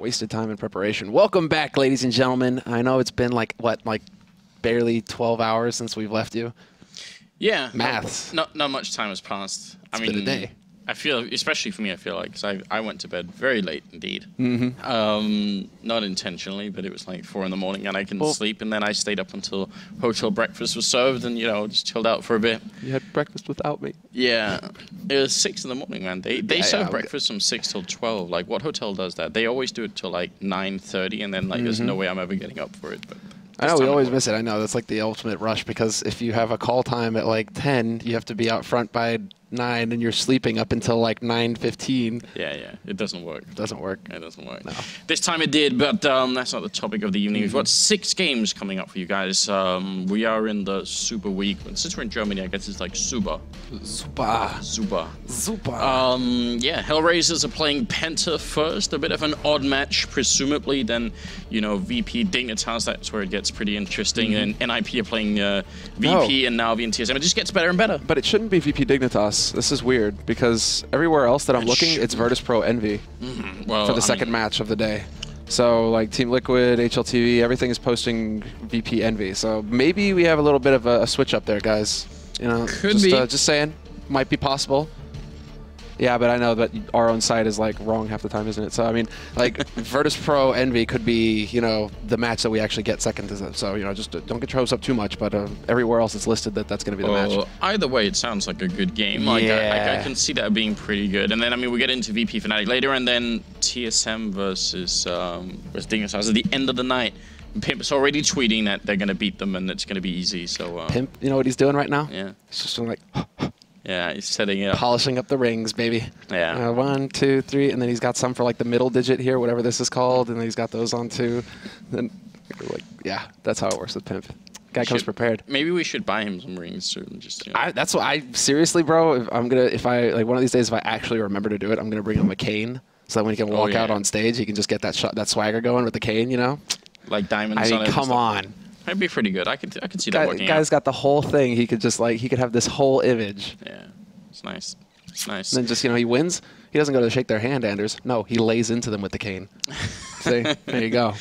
Wasted time in preparation. Welcome back, ladies and gentlemen. I know it's been like, what, like barely 12 hours since we've left you? Yeah. Maths. Not much time has passed. It's been a day. I feel, especially for me, I feel like, because I went to bed very late indeed. Not intentionally, but it was like 4 in the morning and I couldn't sleep. And then I stayed up until hotel breakfast was served and, you know, just chilled out for a bit. You had breakfast without me? Yeah. It was 6 in the morning, man. They serve breakfast from 6 till 12. Like, what hotel does that? They always do it till like 9:30 and then, like, there's no way I'm ever getting up for it. But I know, we always miss it. I know, that's like the ultimate rush because if you have a call time at like 10, you have to be out front by 9 and you're sleeping up until like 9:15. Yeah, it doesn't work. It doesn't work. It doesn't work. No. This time it did, but that's not the topic of the evening. We've got 6 games coming up for you guys. We are in the Super Week. Since we're in Germany, I guess it's like Super. Super. Yeah, HellRaisers are playing Penta first. A bit of an odd match, presumably. Then, you know, VP Dignitas, that's where it gets pretty interesting. And NIP are playing VP and now VNTSM. It just gets better and better. But it shouldn't be VP Dignitas. This is weird because everywhere else that I'm looking, it's Virtus Pro Envy well, for the second match of the day. So like Team Liquid, HLTV, everything is posting VP Envy. So maybe we have a little bit of a switch up there, guys. You know, just saying, might be possible. Yeah, but I know that our own side is like wrong half the time, isn't it? So I mean, like Virtus Pro Envy could be, you know, the match that we actually get second to them. So you know, just don't get your hopes up too much. But everywhere else it's listed that that's going to be the match. Either way, it sounds like a good game. Like, I can see that being pretty good. And then I mean, we get into VP Fnatic later, and then TSM versus Dignitas at the end of the night. Pimp's already tweeting that they're going to beat them and it's going to be easy. So Pimp, you know what he's doing right now? Yeah, he's just doing like. Yeah, he's setting it up. Polishing up the rings, baby. Yeah. 1, 2, 3, and then he's got some for like the middle digit here, whatever this is called, and then he's got those on too. Then, like, yeah, that's how it works with Pimp. Guy comes prepared. Maybe we should buy him some rings too. Just, you know. That's what I seriously, bro. If I like one of these days, if I actually remember to do it, I'm gonna bring him a cane so that when he can walk out on stage, he can just get that swagger going with the cane, you know. Like diamonds. I mean, come on. That'd be pretty good. I could see that working. Guy's got the whole thing. He could just he could have this whole image. Yeah. It's nice. It's nice. And then just, you know, he wins. He doesn't go to shake their hand, Anders. No, he lays into them with the cane. See? There you go.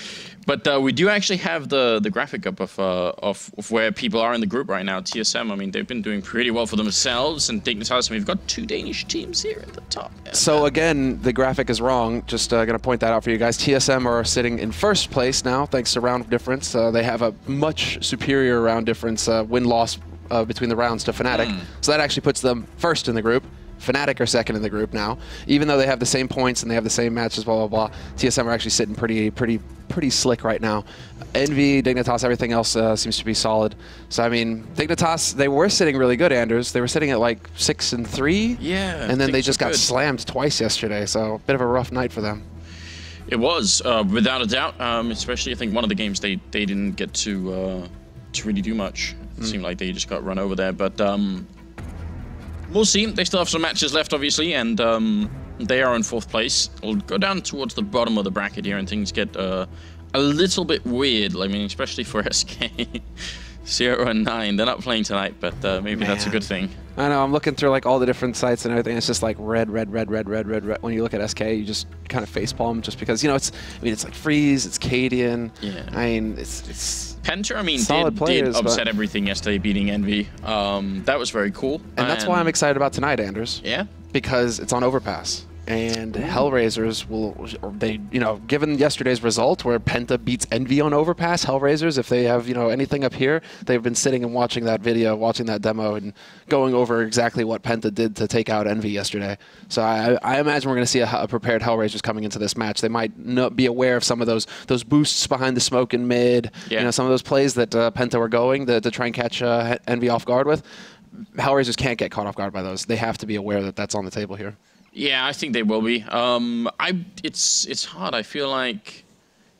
But we do actually have the graphic up of where people are in the group right now. TSM, I mean, they've been doing pretty well for themselves. And Dignitas, we've got 2 Danish teams here at the top. So again, the graphic is wrong. Just going to point that out for you guys. TSM are sitting in first place now, thanks to round difference. They have a much superior round difference win-loss between the rounds to Fnatic. So that actually puts them first in the group. Fnatic are second in the group now. Even though they have the same points and they have the same matches, blah, blah, blah, TSM are actually sitting pretty slick right now. Envy, Dignitas, everything else seems to be solid. So, I mean, Dignitas, they were sitting really good, Anders. They were sitting at like 6 and 3. Yeah. And then they just got slammed twice yesterday. So, a bit of a rough night for them. It was, without a doubt. Especially, I think, one of the games they didn't get to really do much. It seemed like they just got run over there. But we'll see. They still have some matches left, obviously, and they are in 4th place. We'll go down towards the bottom of the bracket here, and things get a little bit weird. I mean, especially for SK. 0 and 9. They're not playing tonight, but maybe that's a good thing. I know. I'm looking through like all the different sites and everything. It's just like red. When you look at SK, you just kind of facepalm just because, you know, it's like Freeze, it's Cadian. Yeah. I mean, it's Penta, I mean, did upset everything yesterday, beating Envy. That was very cool. And that's why I'm excited about tonight, Anders. Yeah. Because it's on Overpass. And HellRaisers you know, given yesterday's result where Penta beats Envy on Overpass, HellRaisers, if they have, you know, anything up here, they've been sitting and watching that video, watching that demo, and going over exactly what Penta did to take out Envy yesterday. So I imagine we're going to see a prepared HellRaisers coming into this match. They might not be aware of some of those boosts behind the smoke in mid, you know, some of those plays that Penta were going to try and catch Envy off guard with. HellRaisers can't get caught off guard by those. They have to be aware that that's on the table here. Yeah, I think they will be. It's hard. I feel like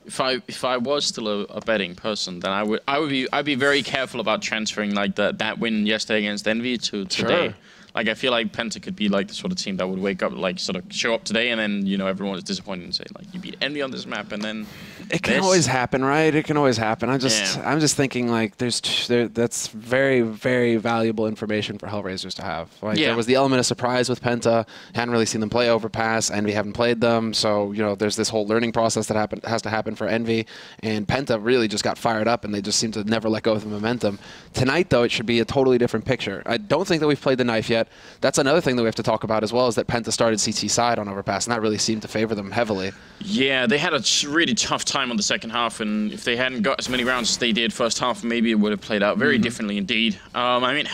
if I was still a betting person, then I'd be very careful about transferring like that win yesterday against Envy to today. Like, I feel like Penta could be like the sort of team that would wake up, like, sort of show up today, and then, you know, everyone is disappointed and say, like, you beat Envy on this map, and then It can always happen, right? It can always happen. I'm just thinking like that's very, very valuable information for HellRaisers to have. Like there was the element of surprise with Penta. Hadn't really seen them play Overpass, and we haven't played them. So there's this whole learning process that has to happen for Envy, and Penta really just got fired up, and they just seem to never let go of the momentum. Tonight, though, it should be a totally different picture. I don't think that we've played the knife yet. That's another thing that we have to talk about as well, is that Penta started CT side on Overpass, and that really seemed to favor them heavily. Yeah, they had a really tough time on the second half, and if they hadn't got as many rounds as they did first half, maybe it would have played out very differently indeed. I mean,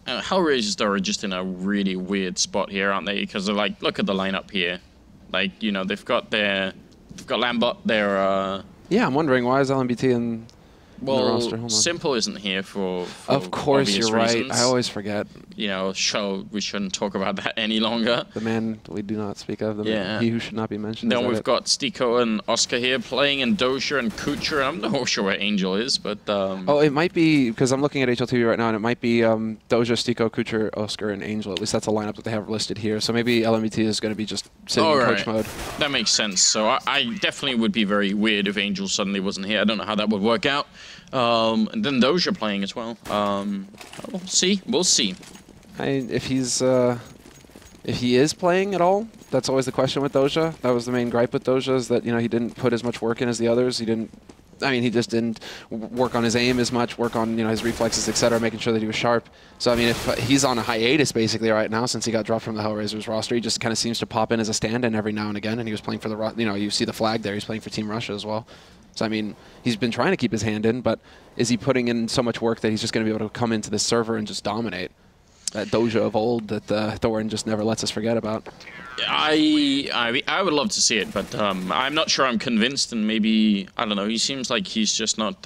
HellRaisers are just in a really weird spot here, aren't they? Because they're like, look at the lineup here. Like, they've got Lambot, yeah, I'm wondering why is LMBT in the roster? Hold on. Simple isn't here for of course, you're right. reasons. I always forget. We shouldn't talk about that any longer. The man we do not speak of. He who should not be mentioned. Then we've got Stiko and Oscar here playing, and Doja and Kucher. I'm not sure where Angel is, but... oh, it might be, because I'm looking at HLTV right now, and it might be Doja, Stiko, Kucher, Oscar, and Angel. At least that's a lineup that they have listed here. So maybe LMBT is going to be just sitting in coach mode. That makes sense. So I definitely would be very weird if Angel suddenly wasn't here. I don't know how that would work out. And then Doja playing as well. We'll see. We'll see. If he is playing at all, that's always the question with Doja. That was the main gripe with Doja, is that he didn't put as much work in as the others. He just didn't work on his aim as much, work on his reflexes, etc., making sure that he was sharp. So I mean, if he's on a hiatus basically right now since he got dropped from the HellRaisers roster, he just kind of seems to pop in as a stand-in every now and again. And he was playing for the you see the flag there. He's playing for Team Russia as well. So I mean, he's been trying to keep his hand in, but is he putting in so much work that he's just going to be able to come into this server and just dominate? That Doja of old that Thorin just never lets us forget about. I would love to see it, but I'm not sure I'm convinced, and maybe, I don't know, he seems like he's just not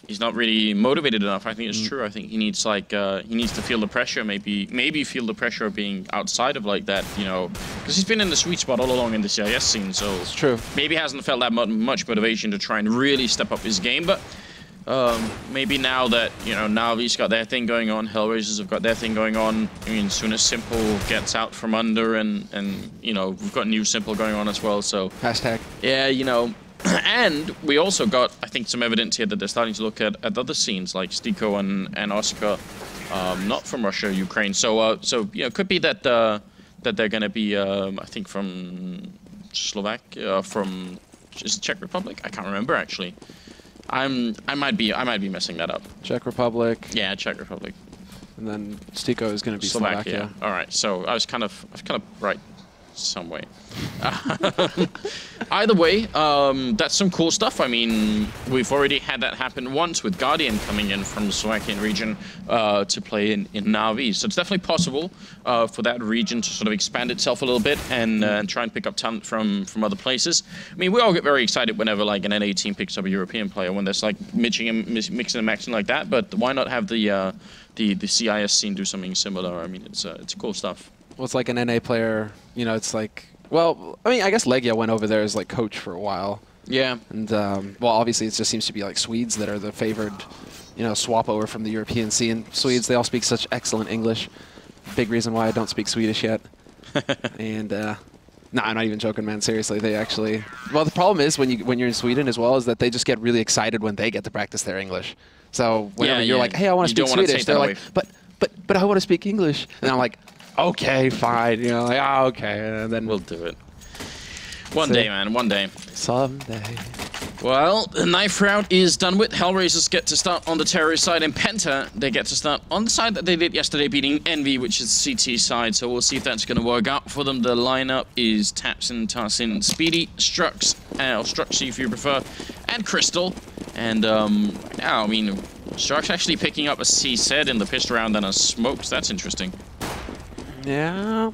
he's not really motivated enough. I think it's true. I think he needs he needs to feel the pressure, maybe feel the pressure of being outside of like that, because he's been in the sweet spot all along in the CIS scene, so it's true. Maybe he hasn't felt that much motivation to try and really step up his game, but maybe now that, Navi's got their thing going on, HellRaisers have got their thing going on. I mean, as soon as Simple gets out from under and we've got new Simple going on as well, so... Hashtag. Yeah, and we also got, I think, some evidence here that they're starting to look at other scenes like Stiko and Oscar, not from Russia, Ukraine. So it could be that they're going to be, I think, from Slovakia, from Czech Republic? I can't remember, actually. I might be messing that up. Czech Republic. Yeah, Czech Republic. And then Stiko is going to be Slovakia. All right, so I was kind of right some way. Either way, that's some cool stuff. I mean, we've already had that happen once with Guardian coming in from the Slovakian region to play in Navi. So it's definitely possible for that region to sort of expand itself a little bit and try and pick up talent from other places. I mean, we all get very excited whenever like an NA team picks up a European player, when there's like mixing and matching like that. But why not have the CIS scene do something similar? I mean, it's cool stuff. Well, it's like an NA player, it's like, well, I mean, I guess Legia went over there as like coach for a while. Yeah. And, well, obviously it just seems to be like Swedes that are the favored, swap over from the European scene. Swedes, they all speak such excellent English. Big reason why I don't speak Swedish yet. And, no, I'm not even joking, man. Seriously, they actually, well, the problem is when you're in Sweden as well is that they just get really excited when they get to practice their English. So whenever you're like, hey, I want to speak Swedish, they're like, but I want to speak English. And I'm like, okay, fine. Okay, and then we'll do it. One day, man, one day. Someday. Well, the knife round is done with. HellRaisers get to start on the terrorist side, and Penta, they get to start on the side that they did yesterday, beating Envy, which is the CT side. So we'll see if that's going to work out for them. The lineup is Tapsin, Tarsin, Speedy, Strux, or Struxy if you prefer, and Crystal. And, I mean, Strux actually picking up a CZ in the pistol round and a smokes. That's interesting. Yeah,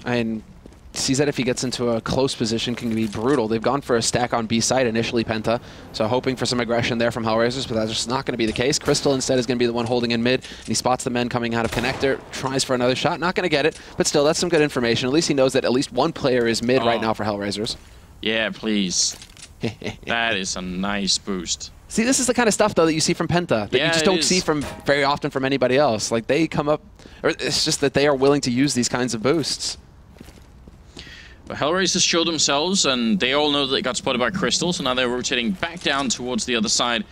and sees that if he gets into a close position can be brutal. They've gone for a stack on B side initially, Penta, so hoping for some aggression there from HellRaisers, but that's just not going to be the case. Crystal instead is going to be the one holding in mid, and he spots the men coming out of connector, tries for another shot, not going to get it, but still, that's some good information. At least he knows that at least one player is mid right now for HellRaisers. Yeah, please. That is a nice boost. See, this is the kind of stuff, though, that you see from Penta, that you just don't see from very often from anybody else. Like, they come up, or it's just that they are willing to use these kinds of boosts. But HellRaisers showed themselves, and they all know that they got spotted by Crystal, so now they're rotating back down towards the other side.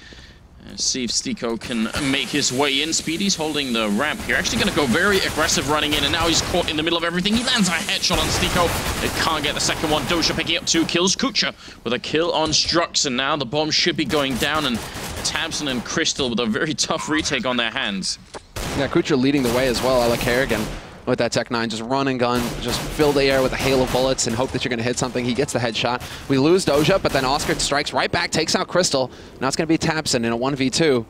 See if SCII can make his way in. Speedy's holding the ramp here. Actually going to go very aggressive running in, and now he's caught in the middle of everything. He lands a headshot on SCII. They can't get the second one. Doja picking up 2 kills. Kucha with a kill on Strux, and now the bomb should be going down, and Tabson and Crystal with a very tough retake on their hands. Yeah, Kucha leading the way as well. I like Harrigan with that Tech 9, just run and gun, just fill the air with a hail of bullets and hope that you're going to hit something. He gets the headshot. We lose Doja, but then Oscar strikes right back, takes out Crystal. Now it's going to be Tabson in a 1v2.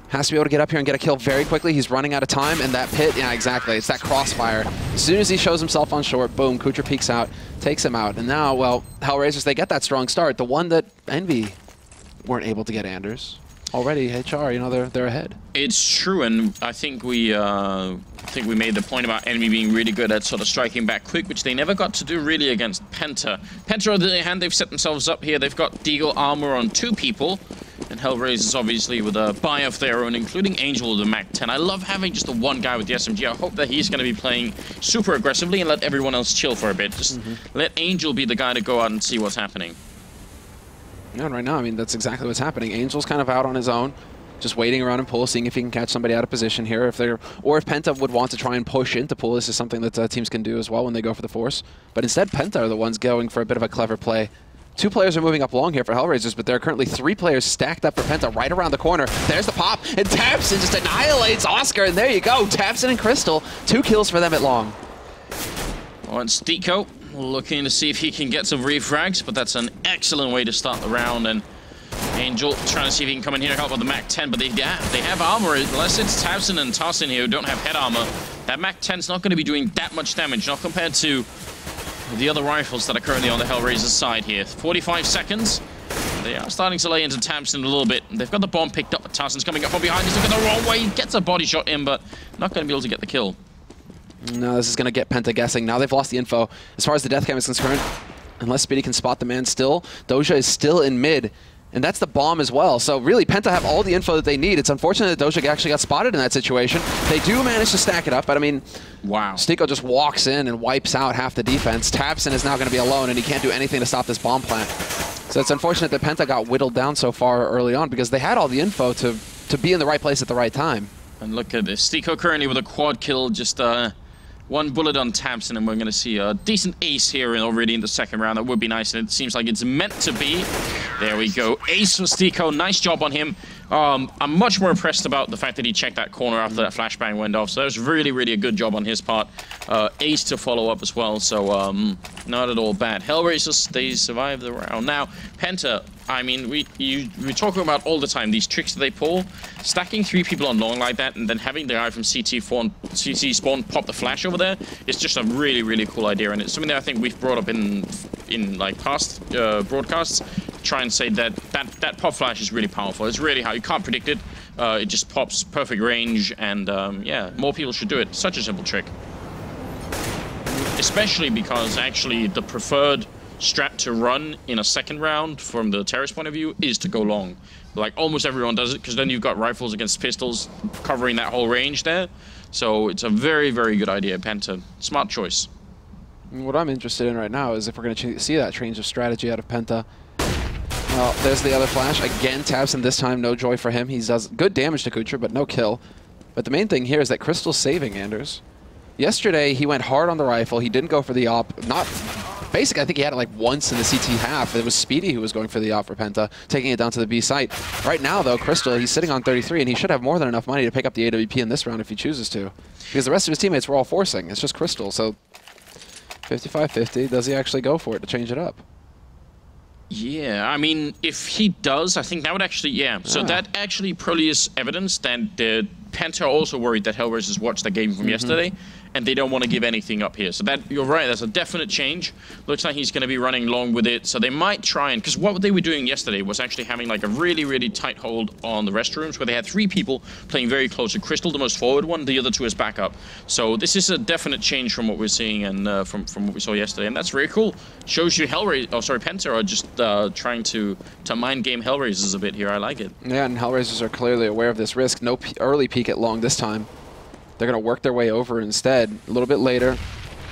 Has to be able to get up here and get a kill very quickly. He's running out of time, and that pit, yeah, exactly. It's that crossfire. As soon as he shows himself on short, boom, Kucha peeks out, takes him out. And now, well, HellRaisers, they get that strong start. The one that Envy weren't able to get Anders. Already, HR, you know, they're ahead. It's true, and I think we made the point about Enemy being really good at sort of striking back quick, which they never got to do really against Penta. Penta, on the other hand, they've set themselves up here. They've got Deagle armor on 2 people, and HellRaisers obviously with a buy of their own, including Angel with the Mac 10. I love having just the one guy with the SMG. I hope that he's going to be playing super aggressively and let everyone else chill for a bit. Just let Angel be the guy to go out and see what's happening. Yeah, and right now, I mean, that's exactly what's happening. Angel's kind of out on his own, just waiting around in pool, seeing if he can catch somebody out of position here. Or if Penta would want to try and push into pool, this is something that teams can do as well when they go for the force. But instead, Penta are the ones going for a bit of a clever play. 2 players are moving up long here for HellRaisers, but there are currently 3 players stacked up for Penta right around the corner. There's the pop, and Tabson just annihilates Oscar, and there you go. Tabson and Crystal, 2 kills for them at long. On SCII, looking to see if he can get some refrags, but that's an excellent way to start the round. And Angel trying to see if he can come in here to help with the Mac 10, but they have armor. Unless it's Tabson and Tarsin here who don't have head armor, that Mac 10's not going to be doing that much damage, not compared to the other rifles that are currently on the HellRaisers side here. 45 seconds. They are starting to lay into Tabson a little bit. They've got the bomb picked up, but Tarson's coming up from behind. He's looking the wrong way. He gets a body shot in, but not going to be able to get the kill. No, this is going to get Penta guessing. Now they've lost the info. As far as the death cam is concerned, unless Speedy can spot the man still, Doja is still in mid. And that's the bomb as well. So really, Penta have all the info that they need. It's unfortunate that Doja actually got spotted in that situation. They do manage to stack it up, but I mean, wow. SCII just walks in and wipes out half the defense. Tabson is now going to be alone, and he can't do anything to stop this bomb plant. So it's unfortunate that Penta got whittled down so far early on because they had all the info to be in the right place at the right time. And look at this. SCII currently with a quad kill, just 1 bullet on Tabson, and we're going to see a decent ace here already in the second round. That would be nice, and it seems like it's meant to be. There we go. Ace for SCII. Nice job on him. I'm much more impressed about the fact that he checked that corner after that flashbang went off. So that was really, really a good job on his part. Ace to follow up as well, so not at all bad. HellRaisers, they survived the round. Now, Penta, I mean, we talk about all the time these tricks that they pull. Stacking 3 people on long like that and then having the guy from CT spawn pop the flash over there is just a really, really cool idea. And it's something that I think we've brought up in like past broadcasts. Try and say that pop flash is really powerful. It's really how you can't predict it. It just pops perfect range, and yeah, more people should do it. Such a simple trick. Especially because actually the preferred strat to run in a second round from the terrorist point of view is to go long. Like almost everyone does it, because then you've got rifles against pistols covering that whole range there. So it's a very, very good idea, Penta. Smart choice. What I'm interested in right now is if we're going to see that change of strategy out of Penta. Well, there's the other flash. Again, Tabson this time, no joy for him. He does good damage to Kucher, but no kill. But the main thing here is that Crystal's saving Anders. Yesterday, he went hard on the rifle. He didn't go for the op. Basically, I think he had it like once in the CT half. It was Speedy who was going for the op for Penta, taking it down to the B site. Right now, though, Crystal, he's sitting on 33, and he should have more than enough money to pick up the AWP in this round if he chooses to. Because the rest of his teammates were all forcing. It's just Crystal, so 55-50. Does he actually go for it to change it up? Yeah, I mean, if he does, I think that would actually, yeah. So that actually probably is evidence that Penta are also worried that HellRaisers watched that game from yesterday, and they don't want to give anything up here. So that, you're right, that's a definite change. Looks like he's going to be running long with it. So they might try and, because what they were doing yesterday was actually having like a really, really tight hold on the restrooms, where they had 3 people playing very close to Crystal, the most forward one, the other 2 as backup. So this is a definite change from what we're seeing and from what we saw yesterday, and that's very cool. Shows you Penta are just trying to mind game HellRaisers a bit here. I like it. Yeah, and HellRaisers are clearly aware of this risk. No early peek at long this time. They're going to work their way over instead. A little bit later.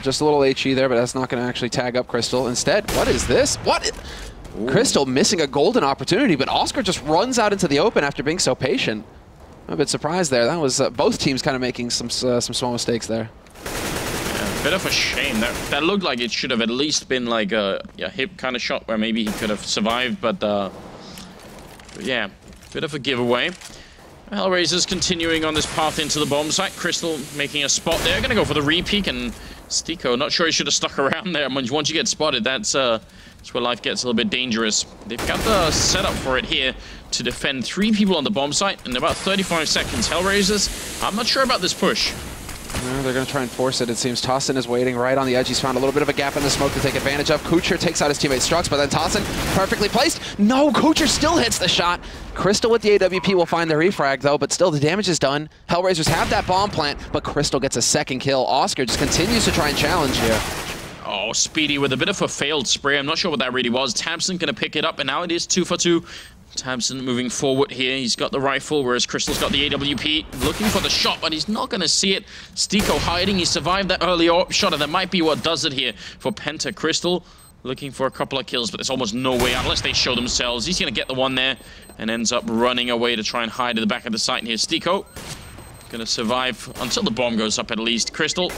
Just a little HE there, but that's not going to actually tag up Crystal. Instead, what is this? What? Ooh. Crystal missing a golden opportunity, but Oscar just runs out into the open after being so patient. I'm a bit surprised there. That was both teams kind of making some small mistakes there. Yeah, a bit of a shame. That looked like it should have at least been like a hip kind of shot where maybe he could have survived, but yeah, bit of a giveaway. HellRaisers continuing on this path into the bomb site. Crystal making a spot there. Gonna go for the re-peek, and SCII, not sure he should have stuck around there. Once you get spotted, that's where life gets a little bit dangerous. They've got the setup for it here to defend 3 people on the bomb site in about 35 seconds. HellRaisers, I'm not sure about this push. No, they're going to try and force it, it seems. Tossin is waiting right on the edge. He's found a little bit of a gap in the smoke to take advantage of. Kucher takes out his teammate Strux, but then Tossin perfectly placed. No, Kucher still hits the shot. Crystal with the AWP will find the refrag, though, but still the damage is done. HellRaisers have that bomb plant, but Crystal gets a second kill. Oscar just continues to try and challenge here. Oh, Speedy with a bit of a failed spray. I'm not sure what that really was. tabseN going to pick it up, and now it is 2 for 2. tabseN moving forward here. He's got the rifle, whereas Crystal's got the AWP. Looking for the shot, but he's not going to see it. SCII hiding. He survived that early shot, and that might be what does it here for Penta. Crystal looking for a couple of kills, but there's almost no way out unless they show themselves. He's going to get the one there and ends up running away to try and hide at the back of the site. And here's SCII. Going to survive until the bomb goes up at least. Crystal,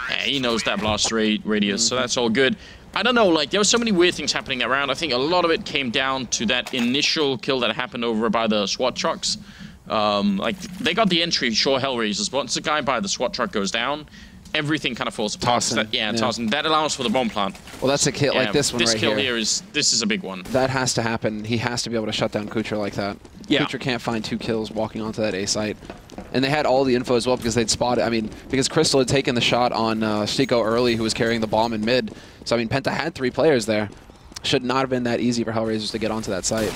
yeah, he knows that blast radius, so that's all good. I don't know, like, there were so many weird things happening that round. I think a lot of it came down to that initial kill that happened over by the SWAT trucks. Like, they got the entry, sure, HellRaisers, but once the guy by the SWAT truck goes down, everything kind of falls apart. TosseN. That allows for the bomb plant. Well, that's a kill, like this one right here. This kill here is a big one. That has to happen. He has to be able to shut down Kucher like that. Yeah. Kucher can't find 2 kills walking onto that A site. And they had all the info as well because they'd spotted, I mean, because Crystal had taken the shot on SCII early, who was carrying the bomb in mid. So, I mean, Penta had 3 players there. Should not have been that easy for HellRaisers to get onto that site.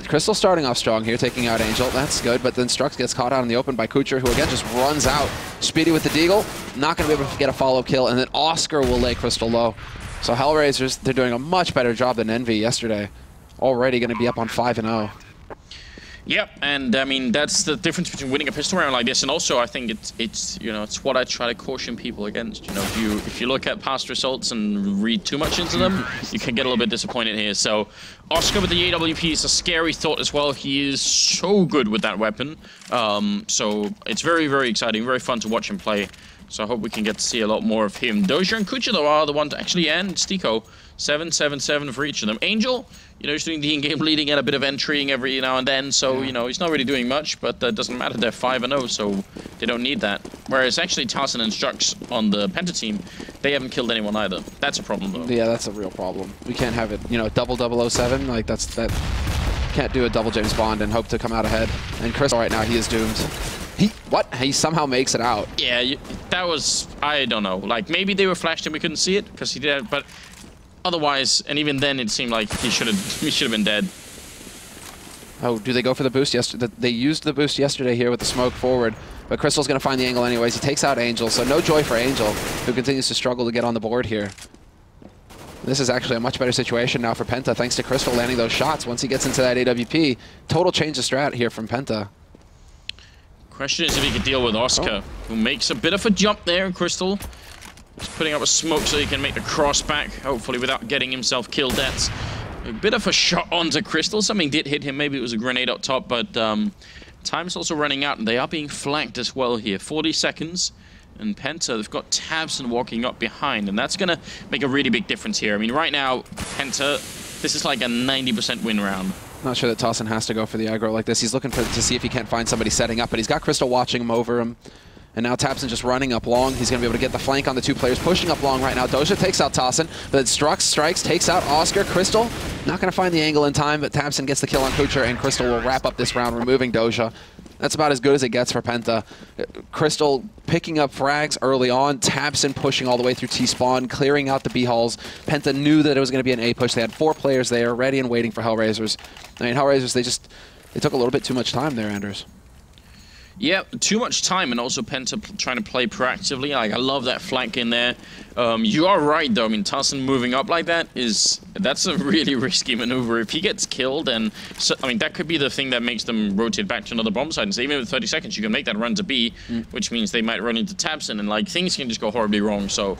Crystal starting off strong here, taking out Angel. That's good, but then Strux gets caught out in the open by Kucher, who again just runs out. Speedy with the deagle, not going to be able to get a follow kill, and then Oscar will lay Crystal low. So HellRaisers, they're doing a much better job than Envy yesterday. Already going to be up on 5-0. Yep, and I mean that's the difference between winning a pistol round like this, and also I think it's you know, it's what I try to caution people against. You know, if you look at past results and read too much into them, you can get a little bit disappointed here. So Oscar with the AWP is a scary thought as well. He is so good with that weapon. So it's very, very exciting, very fun to watch him play. So I hope we can get to see a lot more of him. Doja and Kucher, though, are the one to actually end. SCII, 7-7-7 for each of them. Angel, you know, he's doing the in-game leading and a bit of entrying every now and then. So, you know, he's not really doing much, but that doesn't matter. They're 5-0, so they don't need that. Whereas actually tosseN and Strux on the Penta team, they haven't killed anyone either. That's a problem, though. Yeah, that's a real problem. We can't have it, you know, double 007. Like, that can't do a double James Bond and hope to come out ahead. And Crystal right now, he is doomed. He somehow makes it out. Yeah, that was, I don't know. Like, maybe they were flashed and we couldn't see it because he did, but otherwise, and even then, it seemed like he should have been dead. Oh, do they go for the boost yesterday? They used the boost yesterday here with the smoke forward, but Crystal's going to find the angle anyways. He takes out Angel, so no joy for Angel, who continues to struggle to get on the board here. This is actually a much better situation now for Penta, thanks to Crystal landing those shots. Once he gets into that AWP, total change of strat here from Penta. Question is if he could deal with Oscar, who makes a bit of a jump there. Crystal is putting up a smoke so he can make the cross back, hopefully without getting himself killed. That's a bit of a shot onto Crystal. Something did hit him. Maybe it was a grenade up top, but time's also running out, and they are being flanked as well here. 40 seconds, and Penta, they've got tabseN walking up behind, and that's going to make a really big difference here. I mean, right now, Penta, this is like a 90% win round. Not sure that tosseN has to go for the aggro like this. He's looking to see if he can't find somebody setting up, but he's got Crystal watching him over him. And now tabseN just running up long. He's going to be able to get the flank on the 2 players pushing up long right now. Doja takes out tosseN, but then Strux strikes, takes out Oscar. Crystal not going to find the angle in time, but tabseN gets the kill on Kucher, and Crystal will wrap up this round, removing Doja. That's about as good as it gets for Penta. Crystal picking up frags early on, tabseN pushing all the way through T-spawn, clearing out the B-halls. Penta knew that it was going to be an A push. They had 4 players there, ready and waiting for HellRaisers. I mean, HellRaisers, they took a little bit too much time there, Anders. Yeah, too much time, and also Penta trying to play proactively. Like, I love that flank in there. You are right, though. I mean, Tarsen moving up like that that's a really risky maneuver. If he gets killed, and I mean, that could be the thing that makes them rotate back to another bomb site. And so even with 30 seconds, you can make that run to B, which means they might run into tabsen, and like things can just go horribly wrong. So,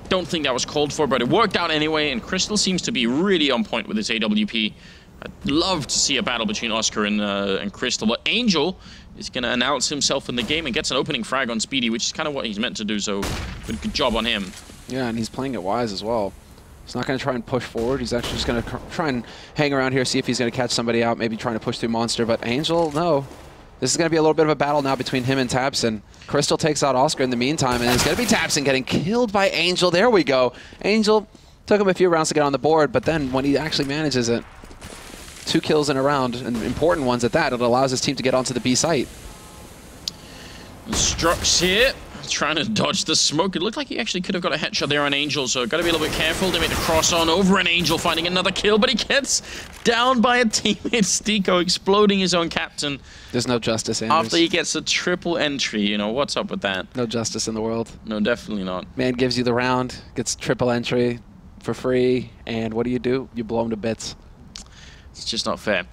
don't think that was called for, but it worked out anyway. And Crystal seems to be really on point with his AWP. I'd love to see a battle between Oscar and Crystal, but Angel is going to announce himself in the game and gets an opening frag on Speedy, which is kind of what he's meant to do, so good job on him. Yeah, and he's playing it wise as well. He's not going to try and push forward. He's actually just going to try and hang around here, see if he's going to catch somebody out, maybe trying to push through Monster. But Angel, no. This is going to be a little bit of a battle now between him and tabsen. Crystal takes out Oscar in the meantime, and it's going to be tabsen getting killed by Angel. There we go. Angel took him a few rounds to get on the board, but then when he actually manages it, 2 kills in a round, and important ones at that, it allows his team to get onto the B site. Strux here, trying to dodge the smoke. It looked like he actually could have got a headshot there on Angel, so got to be a little bit careful. They made the cross on over an Angel, finding another kill, but he gets down by a teammate, Stico, exploding his own captain. There's no justice, Anders. After he gets a triple entry, you know, what's up with that? No justice in the world. No, definitely not. Man gives you the round, gets triple entry for free, and what do? You blow him to bits. It's just not fair.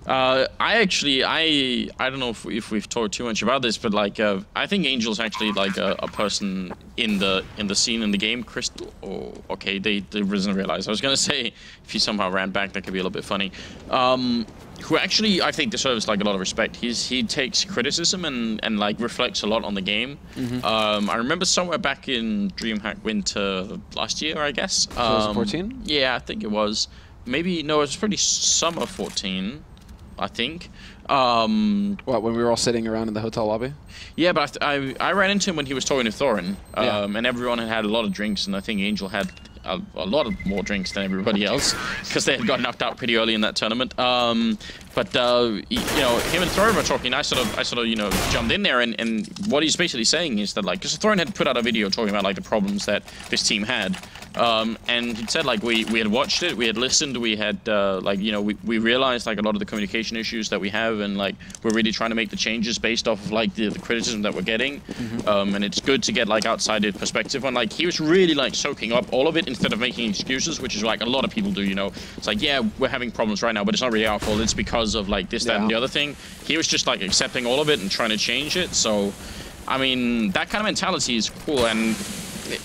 I don't know if we've talked too much about this, but like I think Angel's actually like a person in the scene in the game. Crystal, oh, okay, they didn't realize. I was gonna say if he somehow ran back, that could be a little bit funny. Who actually I think deserves like a lot of respect. He takes criticism and like reflects a lot on the game. I remember somewhere back in DreamHack Winter last year, I guess. 2014? Yeah, I think it was. Maybe, no, it was pretty summer 14, I think. What, when we were all sitting around in the hotel lobby? Yeah, but I ran into him when he was talking to Thorin, and everyone had a lot of drinks, and I think Angel had a lot of more drinks than everybody else, because they had got knocked out pretty early in that tournament. But you know, him and Thorin were talking. I sort of you know, jumped in there, and what he's basically saying is that like, because Thorin had put out a video talking about like the problems that this team had, and he said like we had watched it, we had listened, we had like, you know, we realized like a lot of the communication issues that we have, and like we're really trying to make the changes based off of like the criticism that we're getting, and it's good to get like outside perspective on. Like, he was really like soaking up all of it instead of making excuses, which is like a lot of people do. You know, it's like, yeah, we're having problems right now, but it's not really our fault. It's because of like this, that, and the other thing. He was just like accepting all of it and trying to change it. So, I mean, that kind of mentality is cool. And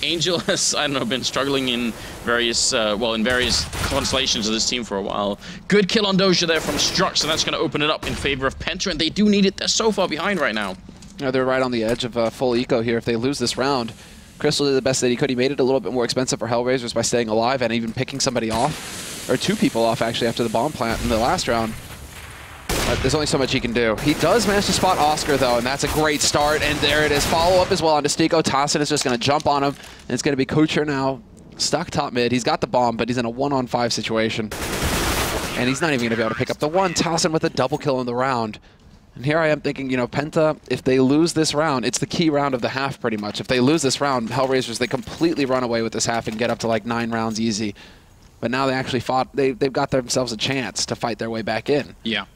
Angel has, I don't know, been struggling in various, in various constellations of this team for a while. Good kill on Doja there from Strux, and that's going to open it up in favor of Penta, and they do need it. They're so far behind right now. Yeah, they're right on the edge of full eco here. If they lose this round, Crystal did the best that he could. He made it a little bit more expensive for HellRaisers by staying alive and even picking somebody off, or 2 people off actually after the bomb plant in the last round. But there's only so much he can do. He does manage to spot Oscar, though, and that's a great start. And there it is. Follow-up as well on Stico. Tarsen is just going to jump on him, and it's going to be Kucher now stuck top mid. He's got the bomb, but he's in a 1-on-5 situation. And he's not even going to be able to pick up the one. Tarsen with a double kill in the round. And here I am thinking, you know, Penta, if they lose this round, it's the key round of the half pretty much. If they lose this round, HellRaisers, they completely run away with this half and get up to like 9 rounds easy. But now they actually fought, they've got themselves a chance to fight their way back in. Yeah.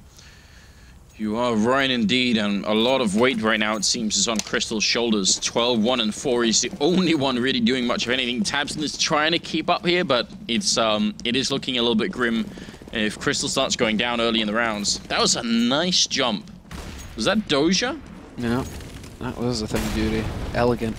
You are right indeed, and a lot of weight right now, it seems, is on Crystal's shoulders. 12, 1, and 4. He's the only one really doing much of anything. tabsen is trying to keep up here, but it is looking a little bit grim if Crystal starts going down early in the rounds. That was a nice jump. Was that Doja? Yeah, that was a thing of beauty. Elegant.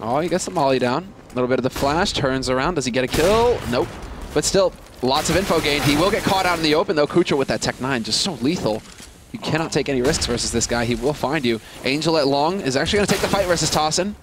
Oh, he gets the molly down. A little bit of the flash, turns around. Does he get a kill? Nope. But still, lots of info gained. He will get caught out in the open, though. Kucher with that Tech 9, just so lethal. You cannot take any risks versus this guy. He will find you. Angel at long is actually going to take the fight versus Tarsen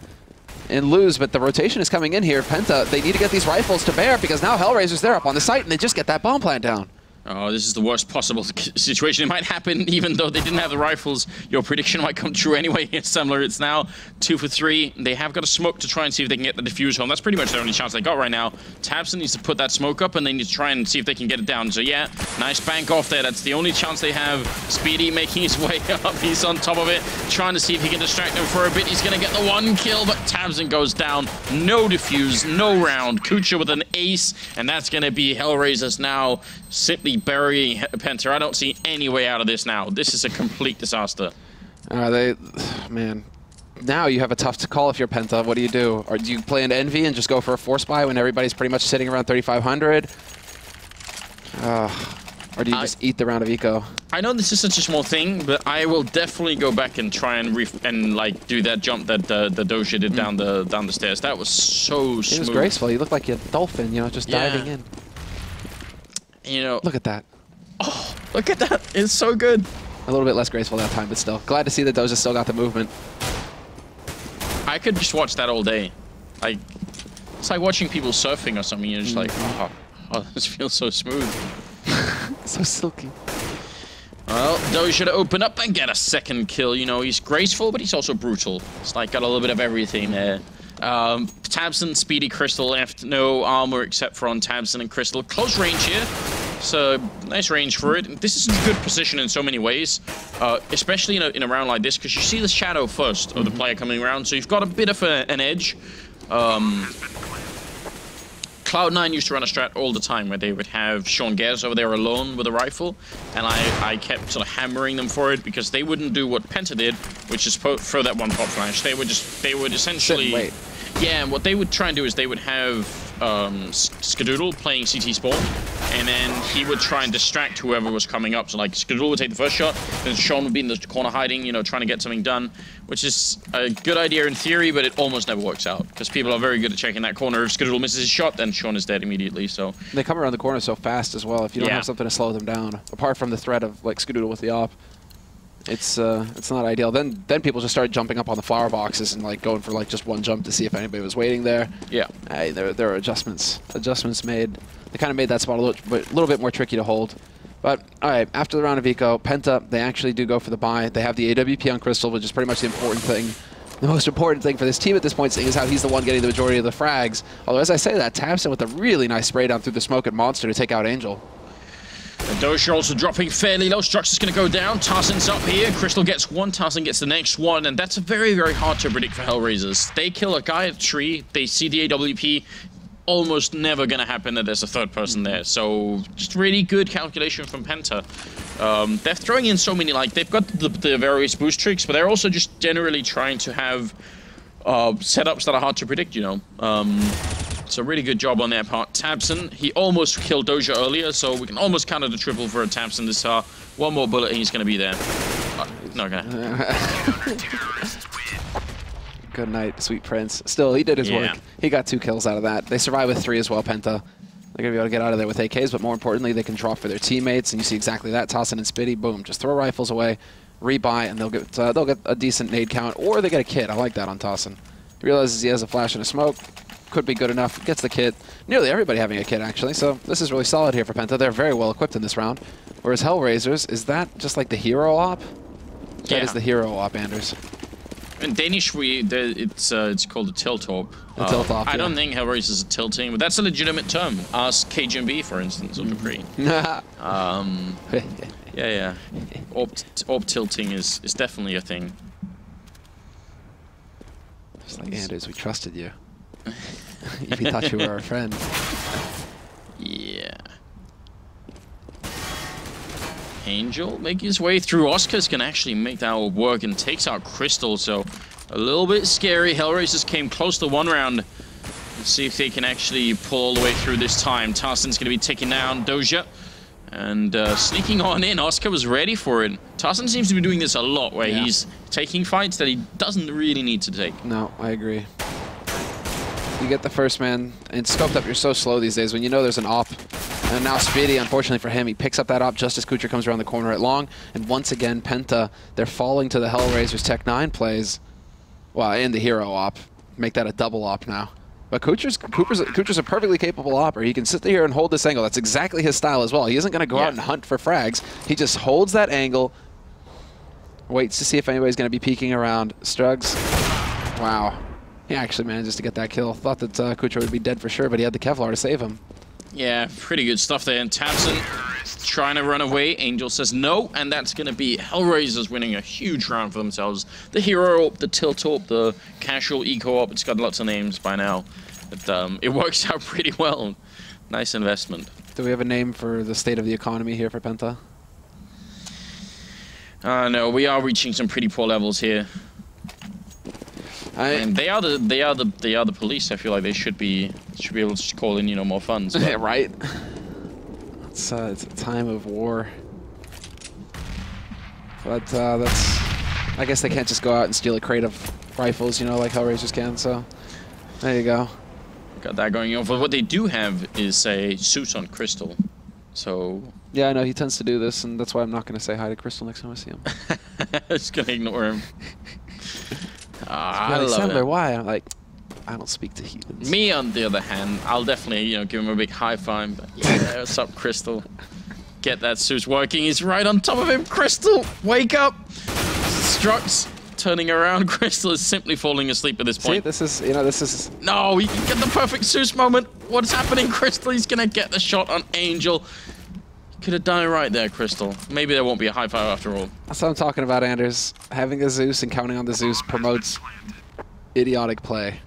and lose, but the rotation is coming in here. Penta, they need to get these rifles to bear because now HellRaisers, they're up on the site, and they just get that bomb plant down. Oh, this is the worst possible situation. It might happen even though they didn't have the rifles. Your prediction might come true anyway here, Semler. It's now 2 for 3. They have got a smoke to try and see if they can get the defuse home. That's pretty much the only chance they got right now. tabsen needs to put that smoke up, and they need to try and see if they can get it down. So yeah, nice bank off there. That's the only chance they have. Speedy making his way up. He's on top of it, trying to see if he can distract them for a bit. He's going to get the 1 kill, but tabsen goes down. No defuse, no round. Kucher with an ace, and that's going to be HellRaisers now simply burying Penta. I don't see any way out of this now. This is a complete disaster. Man. Now you have a tough call if you're Penta. What do you do? Or do you play into Envy and just go for a force buy when everybody's pretty much sitting around 3,500? Or do you just eat the round of eco? I know this is such a small thing, but I will definitely go back and try and like do that jump that the Doja did down the stairs. That was so smooth. It was graceful. You looked like a dolphin, you know, just diving in. You know, look at that. Oh, look at that! It's so good. A little bit less graceful that time, but still. Glad to see that Doja still got the movement. I could just watch that all day. Like, it's like watching people surfing or something. You're just like, oh, this feels so smooth. So silky. Well, Doja to open up and get a second kill. You know, he's graceful, but he's also brutal. It's like got a little bit of everything there. Tabson, Speedy, Crystal left. No armor except for on Tabson and Crystal. Close range here. So nice range for it. This is a good position in so many ways, especially in a round like this, because you see the shadow first of the player coming around, so you've got a bit of an edge. Cloud9 used to run a strat all the time where they would have Sean Gers over there alone with a rifle, and I kept sort of hammering them for it because they wouldn't do what Penta did, which is throw that one pop flash. They would essentially, yeah. And what they would try and do is they would have Skadoodle playing CT spawn, and then he would try and distract whoever was coming up. So like Skadoodle would take the first shot, then Sean would be in the corner hiding, you know, trying to get something done, which is a good idea in theory, but it almost never works out because people are very good at checking that corner. If Skadoodle misses his shot, then Sean is dead immediately. So they come around the corner so fast as well. If you don't have something to slow them down, apart from the threat of like Skadoodle with the op, it's not ideal. Then people just started jumping up on the flower boxes and like going for like just one jump to see if anybody was waiting there. Yeah. Hey, there are adjustments made. They kind of made that spot a little bit more tricky to hold. But all right, after the round of eco, Penta, they actually do go for the buy. They have the AWP on Crystal, which is pretty much the important thing. The most important thing for this team at this point is how he's the one getting the majority of the frags. Although as I say that, Tabson with a really nice spray down through the smoke at Monster to take out Angel. And Doja also dropping fairly low. Structure's going to go down. Tarson's up here. Crystal gets one. Tarson gets the next one. And that's very, very hard to predict for HellRaisers. They kill a guy at tree. They see the AWP. Almost never going to happen that there's a third person there. So just really good calculation from Penta. They're throwing in so many, like, they've got the various boost tricks, but they're also just generally trying to have setups that are hard to predict, you know. So really good job on their part. Tabson, he almost killed Doja earlier, so we can almost counter the triple for a Tabson. This one more bullet and he's going to be there. Not gonna. Good night, sweet prince. Still, he did his work. He got 2 kills out of that. They survive with 3 as well, Penta. They're going to be able to get out of there with AKs, but more importantly, they can draw for their teammates, and you see exactly that. Tossin and Spitty, boom, just throw rifles away, rebuy, and they'll get a decent nade count, or they get a kit. I like that on Tossin. He realizes he has a flash and a smoke. Could be good enough. Gets the kit. Nearly everybody having a kit, actually, so this is really solid here for Penta. They're very well equipped in this round. Whereas HellRaisers, is that just like the hero op? Yeah. That is the hero op, Anders. In Danish, it's called a tilt-op. I don't think HellRaisers is a tilting, but that's a legitimate term. Ask KGMB, for instance, or Dupree. Yeah. Orb tilting is definitely a thing. Just like Anders, we trusted you. We thought you were our friend. Yeah. Angel making his way through. Oscars can actually make that all work and takes out Crystal, so a little bit scary. HellRaisers came close to 1 round. Let's see if they can actually pull all the way through this time. Tarson's going to be taking down Doja and sneaking on in. Oscar was ready for it. Tarson seems to be doing this a lot, where he's taking fights that he doesn't really need to take. No, I agree. You get the first man, and scoped up, you're so slow these days when you know there's an op. And now Speedy, unfortunately for him, he picks up that op just as Kucher comes around the corner at long. And once again, Penta, they're falling to the HellRaisers Tech 9 plays. Well, and the hero op. Make that a double op now. But Kucher's a perfectly capable opper. He can sit there and hold this angle. That's exactly his style as well. He isn't going to go out and hunt for frags. He just holds that angle, waits to see if anybody's going to be peeking around. Strugs. Wow. He actually manages to get that kill. Thought that Kucher would be dead for sure, but he had the Kevlar to save him. Yeah, pretty good stuff there. And Tabson trying to run away. Angel says no, and that's going to be HellRaisers winning a huge round for themselves. The hero op, the tilt op, the casual eco op. It's got lots of names by now. But it works out pretty well. Nice investment. Do we have a name for the state of the economy here for Penta? No, we are reaching some pretty poor levels here. And they are the police. I feel like they should be able to call in, you know, more funds. Yeah, right. It's a time of war. But that's, I guess they can't just go out and steal a crate of rifles, you know, like HellRaisers can. So there you go. Got that going on. But what they do have is a suit on Crystal. So yeah, I know he tends to do this, and that's why I'm not going to say hi to Crystal next time I see him. Just gonna ignore him. I love it. Why? I'm like, I don't speak to heathens. Me, on the other hand, I'll definitely, you know, give him a big high five. But yeah, what's up, Crystal? Get that suit working. He's right on top of him. Crystal, wake up! Strux turning around. Crystal is simply falling asleep at this point. See, this is, you know, this is. No, he can get the perfect Zeus moment. What's happening, Crystal? He's gonna get the shot on Angel. Could have done it right there, Crystal. Maybe there won't be a high five after all. That's what I'm talking about, Anders. Having a Zeus and counting on the Zeus promotes idiotic play.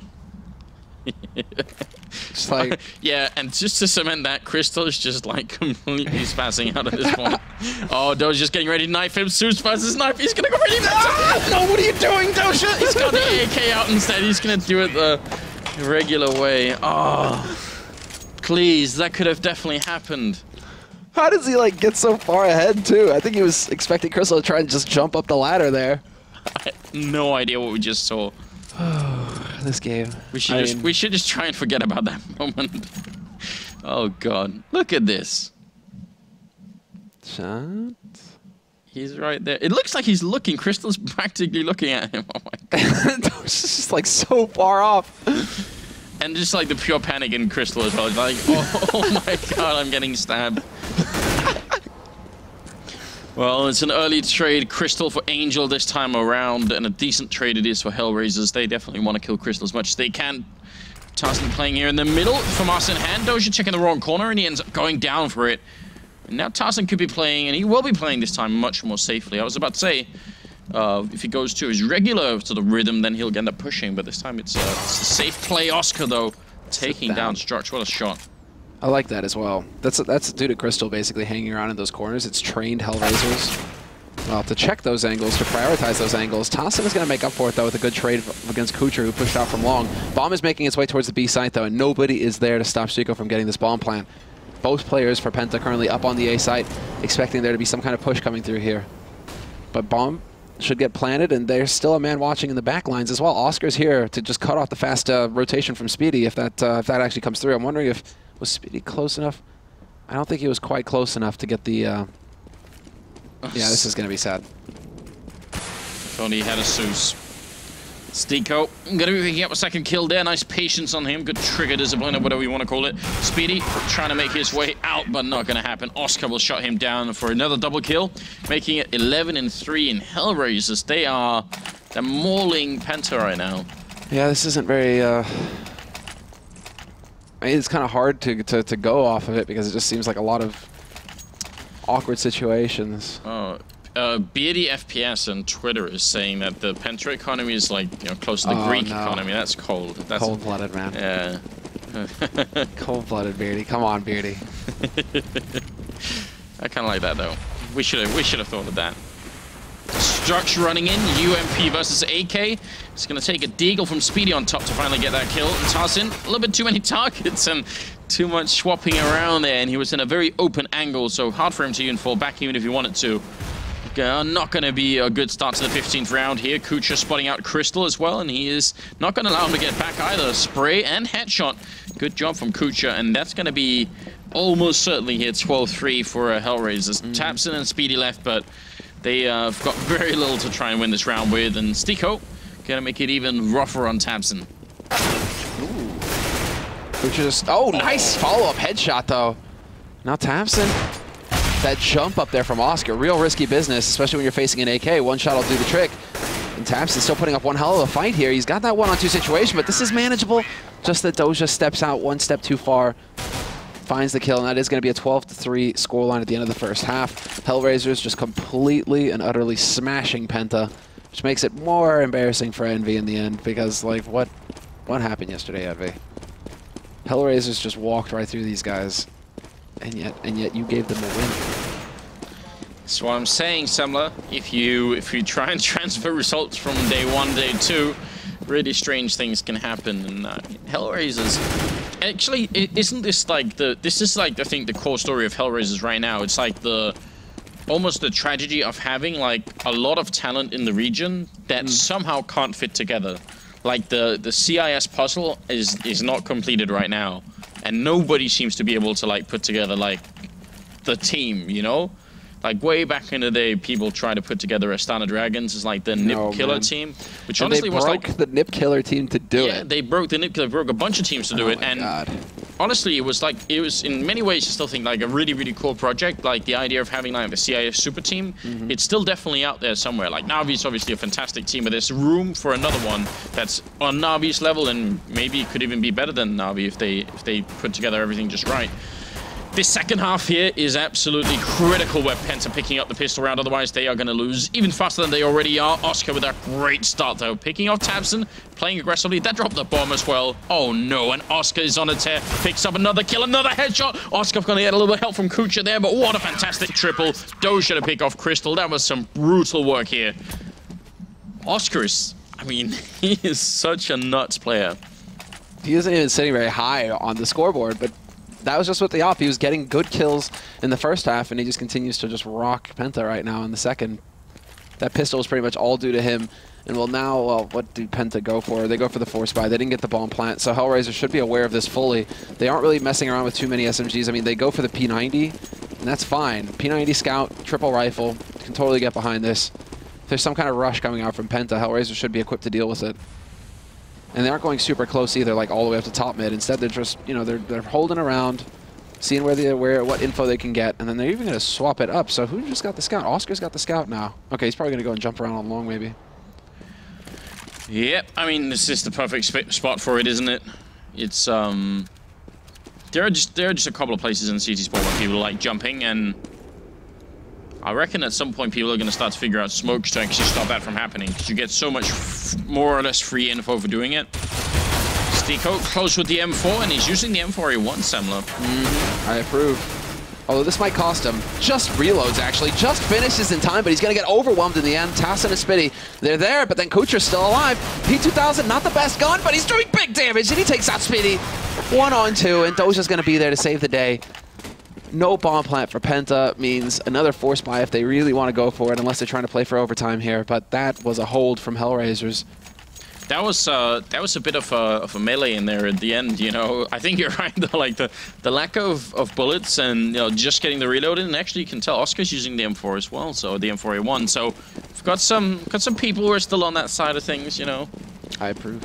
Just like yeah, and just to cement that, Crystal is just like completely spazzing out at this point. Oh, Doja's just getting ready to knife him. Zeus versus knife. He's gonna go ready to no, what are you doing, Doja? He's got the AK out instead. He's gonna do it the regular way. Oh, please, that could have definitely happened. How does he like get so far ahead too? I think he was expecting Crystal to try and just jump up the ladder there. I have no idea what we just saw. This game. We should just try and forget about that moment. Oh god, look at this. Shot. He's right there. It looks like he's looking. Crystal's practically looking at him. Oh my god. It's just like so far off. And just like the pure panic in Crystal as well. Like, oh my god, I'm getting stabbed. Well, it's an early trade, Crystal for Angel this time around, and a decent trade it is for HellRaisers. They definitely want to kill Crystal as much as they can. Tarsan playing here in the middle from us in hand. Doja checking the wrong corner, and he ends up going down for it. And now Tarsan could be playing, and he will be playing this time much more safely. I was about to say, if he goes to his regular sort of rhythm, then he'll end up pushing, but this time it's a safe play. Oscar, though, taking down Strux. What a shot. I like that as well. That's due to Crystal basically hanging around in those corners. It's trained HellRaisers. Well, to check those angles, to prioritize those angles. Tarsan is going to make up for it, though, with a good trade against Kucher, who pushed out from long. Bomb is making its way towards the B site, though, and nobody is there to stop SCII from getting this bomb plant. Both players for Penta currently up on the A site, expecting there to be some kind of push coming through here. But bomb should get planted, and there's still a man watching in the back lines as well. Oscar's here to just cut off the fast rotation from Speedy if that actually comes through. I'm wondering if was Speedy close enough? I don't think he was quite close enough to get the... yeah, this is going to be sad. If only he had a Zeus. Stico, gonna be picking up a second kill there. Nice patience on him. Good trigger discipline, or whatever you want to call it. Speedy trying to make his way out, but not gonna happen. Oscar will shut him down for another double kill, making it 11-3 in HellRaisers. They're mauling Penta right now. Yeah, this isn't very... I mean, it's kind of hard to go off of it because it just seems like a lot of awkward situations. Oh. Beardy FPS on Twitter is saying that the Penta economy is like, you know, close to the Greek economy. That's cold. That's cold-blooded, man. Yeah. Cold-blooded, Beardy. Come on, Beardy. I kind of like that though. We should have thought of that. Strux running in. UMP versus AK. It's gonna take a deagle from Speedy on top to finally get that kill. And Tarsan, a little bit too many targets and too much swapping around there, and he was in a very open angle, so hard for him to even fall back even if he wanted to. Not going to be a good start to the 15th round here. Kucher spotting out Crystal as well, and he is not going to allow him to get back either. Spray and headshot. Good job from Kucher, and that's going to be almost certainly here 12-3 for HellRaisers. Tapson and Speedy left, but they have got very little to try and win this round with, and Stico going to make it even rougher on Tapson. Kucher just... Oh, nice follow-up headshot, though. Now Tapson... That jump up there from Oscar, real risky business, especially when you're facing an AK. One shot will do the trick. And Tapson's still putting up one hell of a fight here. He's got that 1-on-2 situation, but this is manageable. Just that Doja steps out one step too far, finds the kill, and that is going to be a 12-3 scoreline at the end of the first half. HellRaisers just completely and utterly smashing Penta, which makes it more embarrassing for Envy in the end, because, like, what happened yesterday, Envy? HellRaisers just walked right through these guys. And yet you gave them a win. That's what I'm saying, Semler. If you try and transfer results from day 1, day 2, really strange things can happen. And HellRaisers, actually, isn't this like this is like I think the core story of HellRaisers right now. It's like almost the tragedy of having like a lot of talent in the region that somehow can't fit together. Like the CIS puzzle is not completed right now, and nobody seems to be able to like put together like the team, you know? Like way back in the day, people tried to put together a Standard Dragons as like the Nip Killer team, which honestly was like the Nip Killer team to do it. Yeah, they broke the Nip Killer, broke a bunch of teams to do it, and honestly, it was in many ways, I still think like a really, really cool project. Like the idea of having like the CIS super team, it's still definitely out there somewhere. Like Navi's obviously a fantastic team, but there's room for another one that's on Navi's level and maybe could even be better than Navi if they put together everything just right. This second half here is absolutely critical where Penta picking up the pistol round, otherwise they are going to lose even faster than they already are. Oscar with a great start though, picking off Tabson, playing aggressively. That dropped the bomb as well. Oh no, and Oscar is on a tear, picks up another kill, another headshot. Oscar going to get a little bit of help from Kucha there, but what a fantastic triple. Doja to pick off Crystal. That was some brutal work here. Oscar is, I mean, he is such a nuts player. He isn't even sitting very high on the scoreboard, but that was just with the off. He was getting good kills in the first half, and he just continues to just rock Penta right now in the second. That pistol is pretty much all due to him. And well, now, well, what did Penta go for? They go for the force buy. They didn't get the bomb plant, so HellRaisers should be aware of this fully. They aren't really messing around with too many SMGs. I mean, they go for the P90, and that's fine. P90 Scout, triple rifle, can totally get behind this. If there's some kind of rush coming out from Penta, HellRaisers should be equipped to deal with it. And they aren't going super close either, like all the way up to top mid. Instead, they're just, you know, they're holding around, seeing what info they can get, and then they're even going to swap it up. So who just got the scout? Oscar's got the scout now. Okay, he's probably going to go and jump around on long, maybe. Yep, I mean, this is the perfect spot for it, isn't it? It's there are just a couple of places in CT Sport where people like jumping, and I reckon at some point people are going to start to figure out smokes to actually stop that from happening, because you get so much more or less free info for doing it. Stico close with the M4, and he's using the M4A1, Semler. I approve. Although this might cost him. Just reloads, actually. Just finishes in time, but he's going to get overwhelmed in the end. Tassin and Spitty, they're there, but then Kucher's still alive. P2000, not the best gun, but he's doing big damage, and he takes out Spitty. 1-on-2, and Doja's going to be there to save the day. No bomb plant for Penta means another force buy if they really want to go for it, unless they're trying to play for overtime here. But that was a hold from HellRaisers. That was a bit of a melee in there at the end, you know. I think you're right though, like the lack of bullets and, you know, just getting the reload in. And actually, you can tell Oscar's using the M4 as well, so the M4A1. So we've got some people who are still on that side of things, you know. I approve.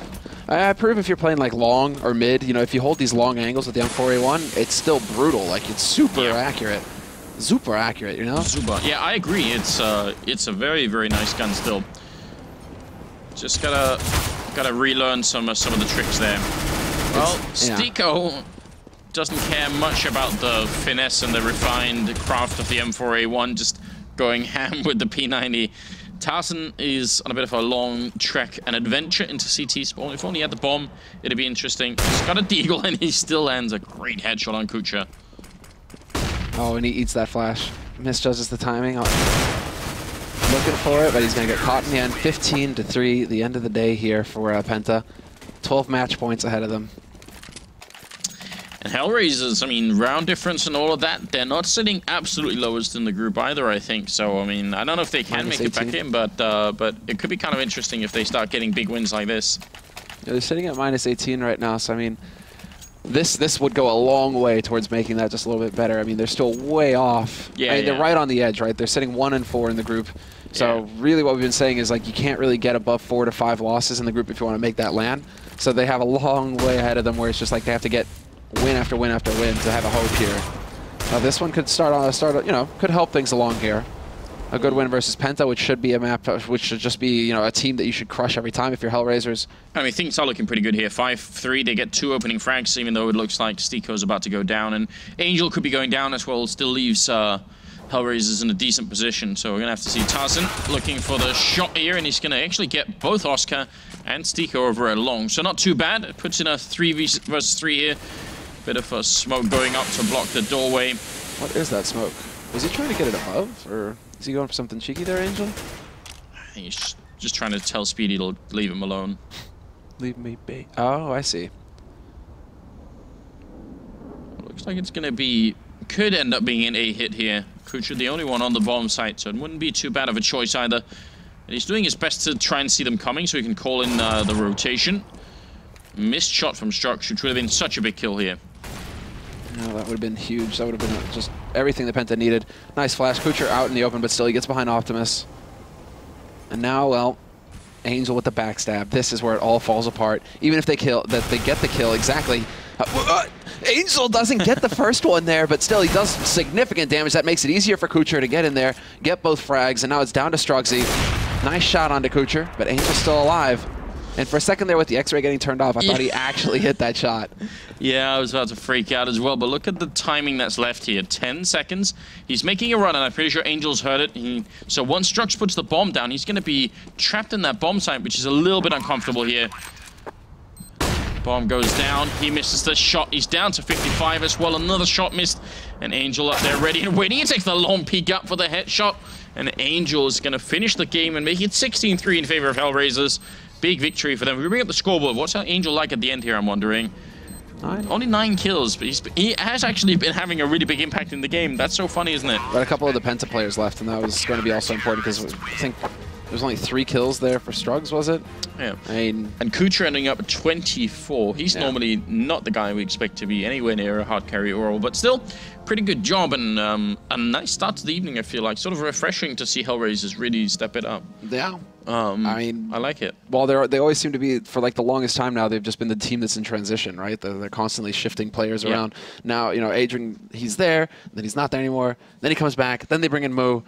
I approve if you're playing like long or mid. You know, if you hold these long angles with the M4A1, it's still brutal. Like it's super accurate. Super accurate, you know. Super. Yeah, I agree. It's a very, very nice gun still. Just gotta relearn some of the tricks there. Well, Stico doesn't care much about the finesse and the refined craft of the M4A1, just going ham with the P90. Tarson is on a bit of a long trek and adventure into CT spawn. If only he had the bomb, it'd be interesting. He's got a deagle and he still lands a great headshot on Kucha. Oh, and he eats that flash. Misjudges the timing. Looking for it, but he's going to get caught in the end. 15-3, the end of the day here for Penta. 12 match points ahead of them. And HellRaisers, I mean, round difference and all of that, they're not sitting absolutely lowest in the group either, I think. So, I mean, I don't know if they can make it back in, but it could be kind of interesting if they start getting big wins like this. Yeah, they're sitting at -18 right now, so I mean, this would go a long way towards making that just a little bit better. I mean, they're still way off. Yeah, I mean, they're right on the edge, right? They're sitting 1-4 in the group. So really what we've been saying is, like, you can't really get above 4 to 5 losses in the group if you want to make that land. So they have a long way ahead of them where it's just like they have to get win after win after win to have a hope here. Now this one could you know, could help things along here. A good win versus Penta, which should be a map, which should just be, you know, a team that you should crush every time if you're HellRaisers. I mean, things are looking pretty good here. 5-3, they get 2 opening frags, even though it looks like Stico's about to go down. And Angel could be going down as well, still leaves HellRaisers in a decent position. So we're going to have to see Tarzan looking for the shot here, and he's going to actually get both Oscar and Stico over at long. So not too bad. It puts in a 3 versus 3 here. Bit of a smoke going up to block the doorway. What is that smoke? Was he trying to get it above, or is he going for something cheeky there, Angel? I think he's just trying to tell Speedy to leave him alone. Leave me be. Oh, I see. Looks like it's going to be... Could end up being an A hit here. Kucha the only one on the bottom side, so it wouldn't be too bad of a choice either. And he's doing his best to try and see them coming so he can call in the rotation. Missed shot from Strux, which would have been such a big kill here. No, that would have been huge. That would have been just everything the Penta needed. Nice flash. Kucher out in the open, but still he gets behind Optimus. And now, well, Angel with the backstab. This is where it all falls apart. Even if they get the kill, exactly. Angel doesn't get the first one there, but still he does significant damage. That makes it easier for Kucher to get in there, get both frags, and now it's down to Strugsy. Nice shot onto Kucher, but Angel's still alive. And for a second there with the X-ray getting turned off, I thought he actually hit that shot. Yeah, I was about to freak out as well, but look at the timing that's left here. 10 seconds. He's making a run, and I'm pretty sure Angel's heard it. So once Strux puts the bomb down, he's going to be trapped in that bomb site, which is a little bit uncomfortable here. Bomb goes down. He misses the shot. He's down to 55 as well. Another shot missed. And Angel up there ready and waiting. He takes the long peek up for the headshot. And Angel is going to finish the game and make it 16-3 in favor of HellRaisers. Big victory for them. We bring up the scoreboard. What's our Angel like at the end here, I'm wondering? Only 9 kills, but he has actually been having a really big impact in the game. That's so funny, isn't it? Got a couple of the Penta players left, and that was going to be also important because I think there's only 3 kills there for Strugs, was it? Yeah. I mean, and Kucher ending up at 24. He's normally not the guy we expect to be anywhere near a hard carry oral, but still, pretty good job and a nice start to the evening, I feel like. Sort of refreshing to see HellRaisers really step it up. Yeah. I mean, I like it. Well, they always seem to be, for like the longest time now, they've just been the team that's in transition, right? They're constantly shifting players around. Now, you know, Adrian, he's there, then he's not there anymore, then he comes back, then they bring in Moo,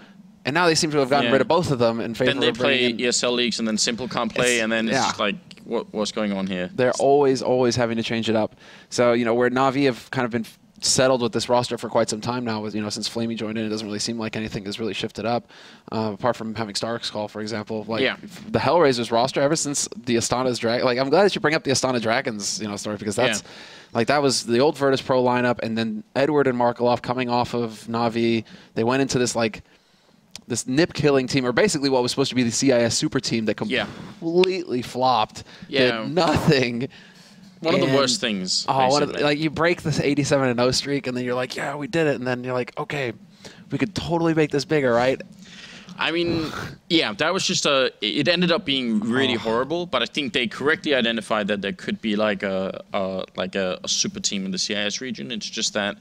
and now they seem to have gotten rid of both of them in favor of Then they play ESL leagues, and then Simple can't play, and then it's just like, what's going on here? They're always having to change it up. So, you know, where Na'Vi have kind of been settled with this roster for quite some time now, with, you know, since Flamey joined in, it doesn't really seem like anything has really shifted up, apart from having Stark's call, for example. Like the HellRaisers roster, ever since the Astana's Dragon, like I'm glad that you bring up the Astana Dragons, you know, story, because that's like that was the old Virtus Pro lineup, and then Edward and Markelov coming off of Na'Vi, they went into this like this nip-killing team, or basically what was supposed to be the CIS super team that completely flopped, did nothing. One of the worst things. Oh, like you break this 87-0 streak, and then you're like, yeah, we did it, and then you're like, okay, we could totally make this bigger, right? I mean, yeah, that was just it ended up being really horrible, but I think they correctly identified that there could be like a super team in the CIS region. It's just that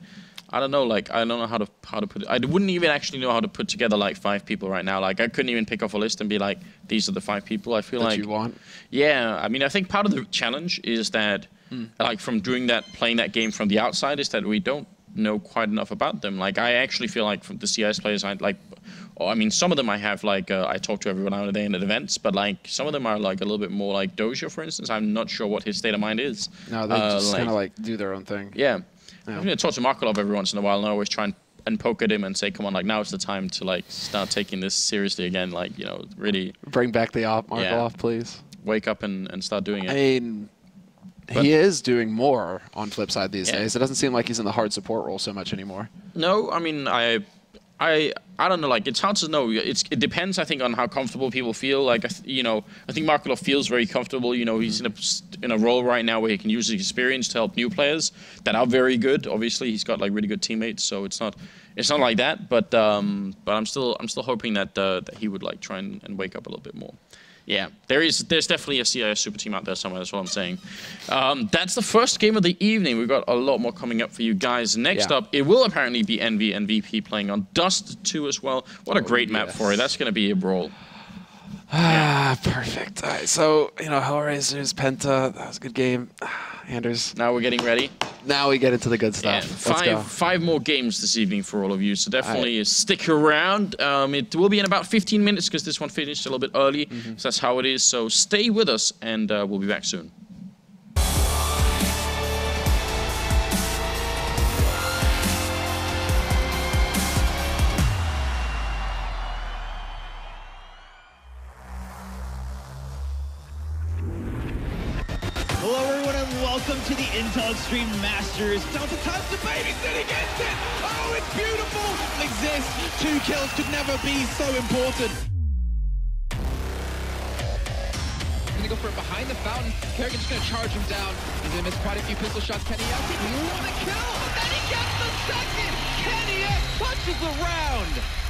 I don't know, like I don't know how to put it. I wouldn't even actually know how to put together like 5 people right now. Like I couldn't even pick off a list and be like, these are the 5 people I feel that like you want. Yeah, I mean, I think part of the challenge is that like from playing that game from the outside is that we don't know quite enough about them. Like I actually feel like from the CIS players, I mean, some of them I have like I talk to every now and then at events, but like some of them are like a little bit more like Doja, for instance. I'm not sure what his state of mind is. No, they just kind of like do their own thing. Yeah. I'm going to talk to Markelov every once in a while, and I always try and poke at him and say, come on, like, now is the time to, like, start taking this seriously again. Like, you know, really... Bring back the op, Markelov, please. Wake up and start doing it. I mean, he is doing more on flip side these days. It doesn't seem like he's in the hard support role so much anymore. No, I mean, I don't know, like, it's hard to know. It depends, I think, on how comfortable people feel. Like, you know, I think Markelov feels very comfortable. You know, he's in a role right now where he can use his experience to help new players that are very good. Obviously, he's got, like, really good teammates, so it's not like that. But I'm still hoping that he would, like, try and wake up a little bit more. Yeah, there's definitely a CIS super team out there somewhere, that's what I'm saying. That's the first game of the evening. We've got a lot more coming up for you guys. Next up, it will apparently be Envy and VP playing on Dust 2 as well. What a great map for it. That's going to be a brawl. Perfect. All right, so, you know, HellRaisers, Penta, that was a good game. Anders. Now we're getting ready. Now we get into the good stuff. Yeah, five more games this evening for all of you, so definitely stick around. It will be in about 15 minutes because this one finished a little bit early, so that's how it is. So stay with us, and we'll be back soon. Welcome to the Intel Extreme Masters. Delta Time's debating, then he gets it! Oh it's beautiful! Exist. 2 kills could never be so important. Gonna go for it behind the fountain. Kerrigan's gonna charge him down. He's gonna miss quite a few pistol shots. Kenny F, one kill, and then he gets the second! Kenny F touches the round!